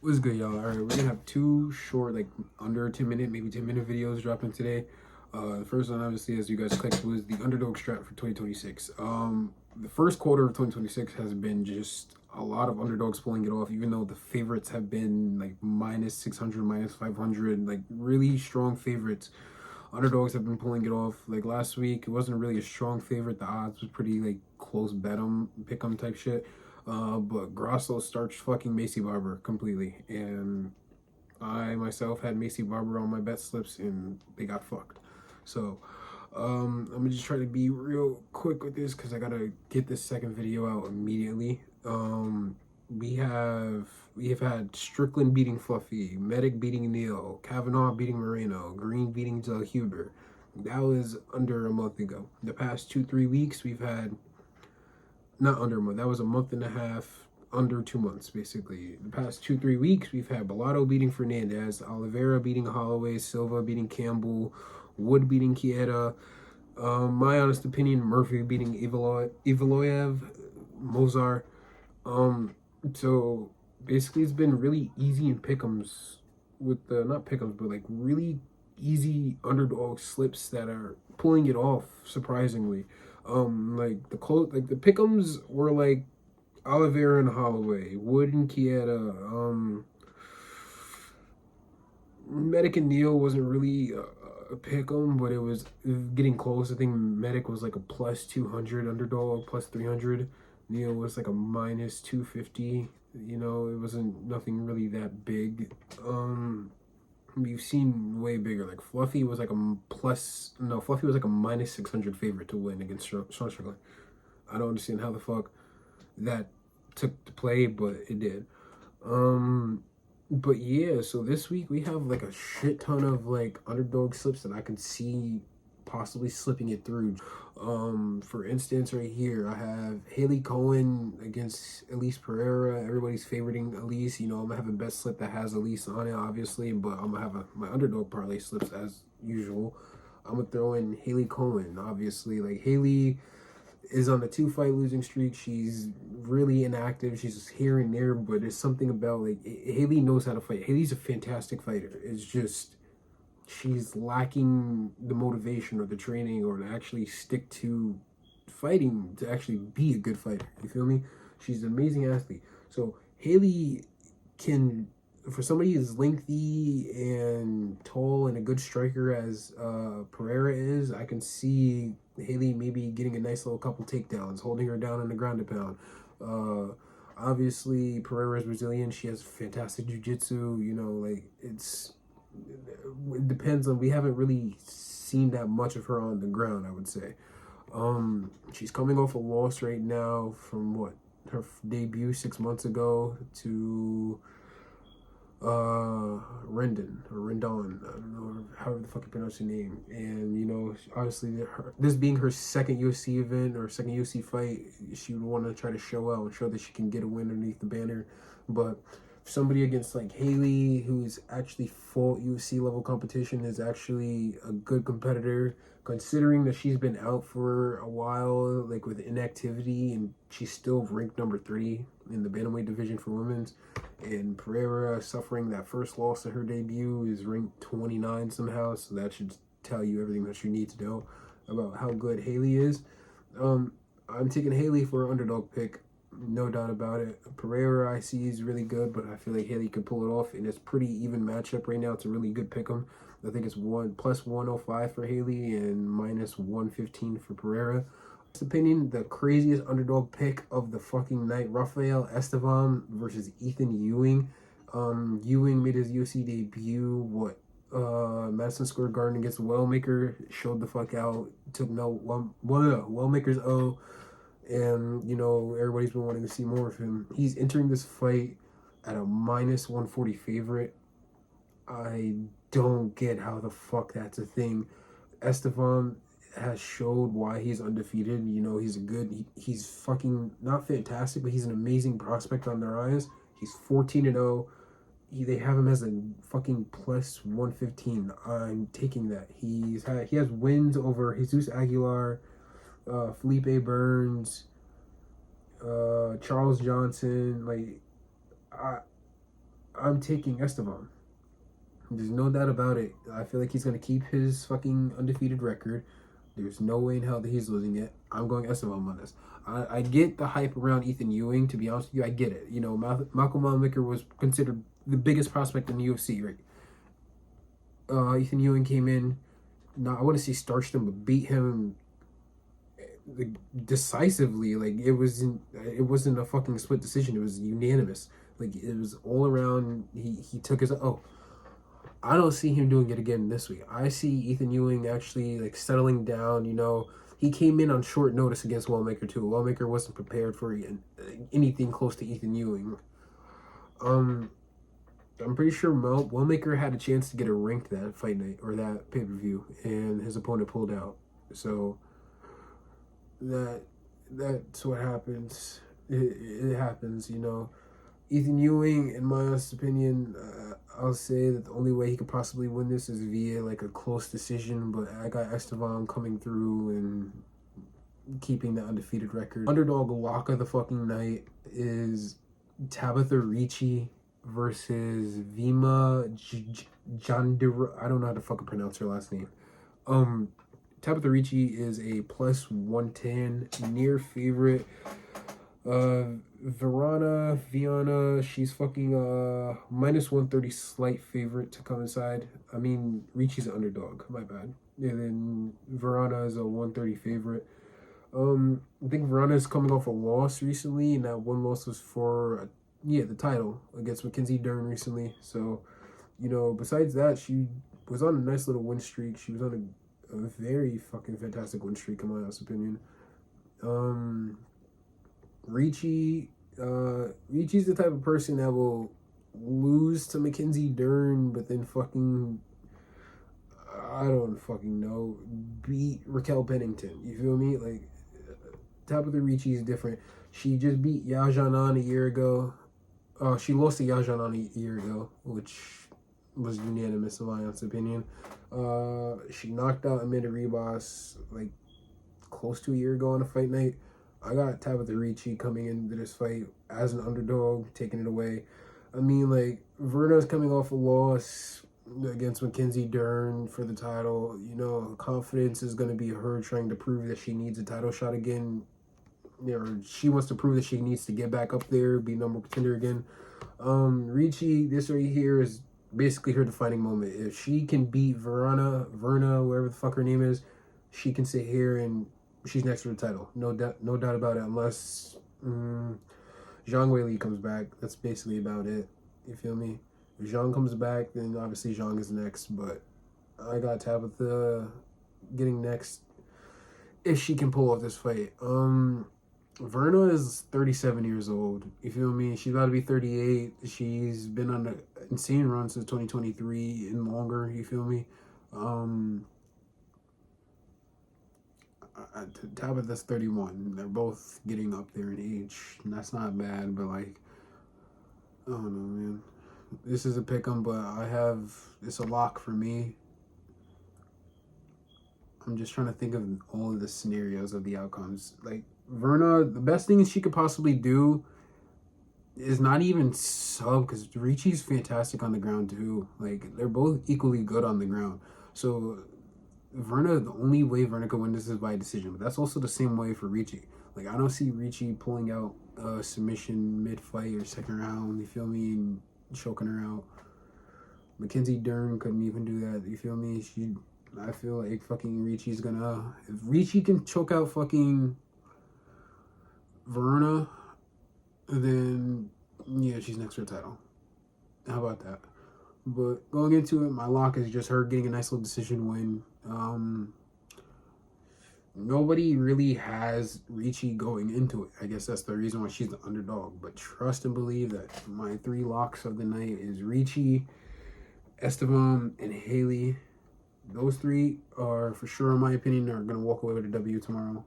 What's good, y'all? All right, we're gonna have two short, like under 10-minute, maybe 10-minute videos dropping today. The first one, obviously, as you guys clicked, was the Underdog Strat for 2026. The first quarter of 2026 has been just a lot of underdogs pulling it off, even though the favorites have been like minus 600, minus 500, like really strong favorites. Underdogs have been pulling it off. Like last week, it wasn't really a strong favorite. The odds was pretty like close bet 'em, pick 'em type shit. But Grosso starched fucking Macy Barber completely, and I myself had Macy Barber on my bet slips, and they got fucked. So I'm gonna just try to be real quick with this because I gotta get this second video out immediately. We have had Strickland beating Fluffy, Medic beating Neil, Kavanaugh beating Moreno, Green beating Del Huber. That was under a month ago. The past 2-3 weeks we've had not under a month. That was a month and a half, under 2 months, basically. The past 2-3 weeks, we've had Bellato beating Fernandez, Oliveira beating Holloway, Silva beating Campbell, Wood beating Kieta. My honest opinion, Murphy beating Evaloyev, Mozart. So basically, it's been really easy in pick'ems with the not pick'ems, but like really easy underdog slips that are pulling it off surprisingly. Like the pick'ems were like Oliveira and Holloway, Wood and Kieta. Medic and Neil wasn't really a pick'em, but it was getting close. I think Medic was like a plus 200 underdog, plus 300. Neil was like a minus 250. You know, it wasn't nothing really that big. We've seen way bigger. Like Fluffy was like a plus. No, Fluffy was like a minus 600 favorite to win against Sean Strickland. I don't understand how the fuck that took to play, but it did. But yeah, so this week we have like a shit ton of like underdog slips that I can see possibly slipping it through. For instance, right here I have Haley Cohen against Elise Pereira. Everybody's favoriting Elise. You know, I'm gonna have a bet slip that has Elise on it, obviously, but I'm gonna have my underdog parlay slips as usual. I'm gonna throw in Haley Cohen, obviously. Like Haley is on a 2 fight losing streak. She's really inactive. She's here and there, but there's something about like Haley knows how to fight. Haley's a fantastic fighter. It's just she's lacking the motivation or the training or to actually stick to fighting to actually be a good fighter. You feel me? She's an amazing athlete. So Haley can, for somebody as lengthy and tall and a good striker as Pereira is, I can see Haley maybe getting a nice little couple takedowns, holding her down on the ground to pound. Obviously, Pereira is Brazilian. She has fantastic jiu-jitsu. You know, like it depends on. We haven't really seen that much of her on the ground, I would say. She's coming off a loss right now from what her debut 6 months ago to Rendon. I don't know how the fuck you pronounce her name. And you know, obviously, this being her second UFC event or second UFC fight, she would want to try to show out and show that she can get a win underneath the banner. But somebody against like Haley, who's actually full UFC level competition, is actually a good competitor. Considering that she's been out for a while, like with inactivity, and she's still ranked number 3 in the bantamweight division for women's. And Pereira, suffering that first loss in her debut, is ranked 29 somehow. So that should tell you everything that you need to know about how good Haley is. I'm taking Haley for an underdog pick, no doubt about it. Pereira, I see, is really good, but I feel like Haley could pull it off, and it's pretty even matchup right now. It's a really good pick 'em. I think it's plus 105 for Haley and minus 115 for Pereira. Opinion, the craziest underdog pick of the fucking night: Rafael Estevam versus Ethan Ewing. Ewing made his UFC debut Madison Square Garden against Wellmaker, showed the fuck out, took no Wellmaker's O, and you know everybody's been wanting to see more of him. He's entering this fight at a minus 140 favorite. I don't get how the fuck that's a thing. Estevam has showed why he's undefeated. You know, he's fucking not fantastic, but he's an amazing prospect on their eyes. He's 14-0. They have him as a fucking plus 115. I'm taking that. He has wins over Jesus Aguilar, Felipe Burns, Charles Johnson. Like, I'm taking Esteban. There's no doubt about it. I feel like he's going to keep his fucking undefeated record. There's no way in hell that he's losing it. I'm going Esteban on this. I get the hype around Ethan Ewing, to be honest with you. I get it. You know, Malcolm Maker was considered the biggest prospect in the UFC, right? Ethan Ewing came in, not I wouldn't say starched him, but beat him like, decisively. Like it wasn't a fucking split decision. It was unanimous. Like it was all around. He took his. Oh, I don't see him doing it again this week. I see Ethan Ewing actually like settling down. You know, he came in on short notice against Wellmaker too. Wellmaker wasn't prepared for anything close to Ethan Ewing. I'm pretty sure Wellmaker had a chance to get a rank that fight night or that pay per view, and his opponent pulled out. So that's what happens. It happens, you know. Ethan Ewing, in my honest opinion, I'll say that the only way he could possibly win this is via like a close decision. But I got Esteban coming through and keeping the undefeated record. Underdog lock of the fucking night is Tabitha Ricci versus Vima Jandira. I don't know how to fucking pronounce her last name. Tabitha Ricci is a plus 110 near favorite. Viana, she's fucking minus 130 slight favorite to come inside. I mean, Ricci's an underdog, my bad. And then Verana is a 130 favorite. I think Verana is coming off a loss recently, and that one loss was for the title against Mackenzie Dern recently. So, you know, besides that, she was on a nice little win streak. She was on a very fucking fantastic win streak, in my honest opinion. Ricci's the type of person that will lose to Mackenzie Dern, but then fucking, I don't fucking know, beat Raquel Pennington. You feel me? Like, Tabitha Ricci is different. She just beat Yajanan a year ago. She lost to Yajanan a year ago, which was unanimous in my honest opinion. She knocked out Amanda Ribas like close to a year ago on a fight night. I got Tabitha Ricci coming into this fight as an underdog, taking it away. I mean, like, Verna's coming off a loss against Mackenzie Dern for the title. You know, confidence is going to be her trying to prove that she needs a title shot again. You know, she wants to prove that she needs to get back up there, be number contender again. Ricci, this right here is basically her defining moment. If she can beat Verna, whatever the fuck her name is, she can sit here and she's next to the title. No doubt about it. Unless Zhang Weili comes back, that's basically about it. You feel me? If Zhang comes back, then obviously Zhang is next. But I got Tabitha getting next if she can pull off this fight. Verna is 37 years old. You feel me? She's about to be 38. She's been on an insane run since 2023 and longer. You feel me? Tabitha's 31. They're both getting up there in age. And that's not bad, but like, I don't know, man. This is a pick'em, but it's a lock for me. I'm just trying to think of all of the scenarios of the outcomes. Like, Verna, the best thing she could possibly do is not even sub, because Ricci's fantastic on the ground too. Like, they're both equally good on the ground. So Verna, the only way Verna could win this is by decision, but that's also the same way for Ricci. Like, I don't see Ricci pulling out a submission mid-fight or second round, you feel me, and choking her out. Mackenzie Dern couldn't even do that, you feel me? I feel like fucking Ricci's gonna... If Ricci can choke out fucking Verna, then, yeah, she's next for a title. How about that? But going into it, my lock is just her getting a nice little decision win. Nobody really has Ricci going into it. I guess that's the reason why she's the underdog. But trust and believe that my 3 locks of the night is Ricci, Esteban, and Haley. Those 3 are, for sure, in my opinion, are going to walk away with a W tomorrow.